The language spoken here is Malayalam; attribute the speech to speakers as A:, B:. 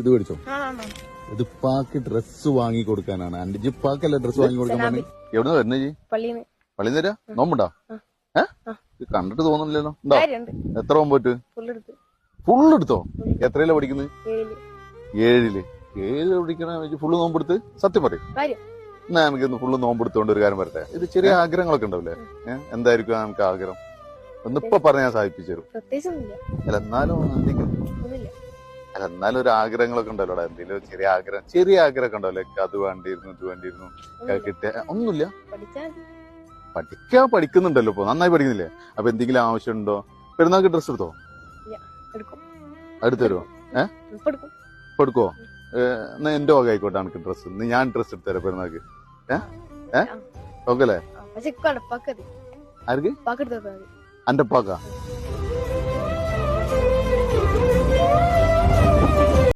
A: ഇത് മേടിച്ചോ. ഇത് പാക്ക് ഡ്രസ് വാങ്ങി കൊടുക്കാനാണ്. എന്റെ ജിപ്പാക്കല്ല ഡ്രസ് വാങ്ങി കൊടുക്കാൻ പറഞ്ഞു. എവിടെ വരുന്നേ ജി? പള്ളിന്ന് തരാ. നോമ്പുണ്ടോ? ഇത് കണ്ടിട്ട് തോന്നുന്നില്ലല്ലോ. ഉണ്ടോ? എത്ര നോമ്പോറ്റ്? ഫുള്ള് എടുത്തോ? എത്രയിലാ പഠിക്കുന്നത്? 7 പഠിക്കണ ഫുള്ള് നോമ്പെടുത്ത്? സത്യം പറയും. എന്നാ നമുക്കിന്ന് ഫുള്ള് നോമ്പെടുത്തോണ്ട് ഒരു കാര്യം പറയട്ടെ. ഇത് ചെറിയ ആഗ്രഹങ്ങളൊക്കെ ഉണ്ടാവില്ലേ? എന്തായിരിക്കും നമുക്ക് ആഗ്രഹം? ഒന്നിപ്പോ പറഞ്ഞ ഞാൻ സാധിപ്പിച്ചു തരും. അല്ല എന്നാലും എന്നാലും ഒരു ആഗ്രഹങ്ങളൊക്കെ ഉണ്ടല്ലോ. എന്തെങ്കിലും ചെറിയ ആഗ്രഹം ഉണ്ടാവില്ലേ? അത് വേണ്ടിയിരുന്നു, ഇത് വേണ്ടിയിരുന്നു, കിട്ടിയ ഒന്നുമില്ല. പഠിക്കുന്നുണ്ടല്ലോ ഇപ്പൊ, നന്നായി പഠിക്കുന്നില്ലേ? അപ്പൊ എന്തെങ്കിലും ആവശ്യമുണ്ടോ? പെരുന്നാൾക്ക് ഡ്രസ് എടുത്തോ? അടുത്ത് തരുമോ? ഇപ്പൊ എടുക്കുവോ? എന്നാ എന്റെ വക ആയിക്കോട്ടെ എനിക്ക് ഡ്രസ്. ഇന്ന് ഞാൻ ഡ്രസ് എടുത്തരാം പെരുന്നാൾക്ക്. ഓക്കെ അല്ലേ? ആർക്ക്? അന്റെ പാക്ക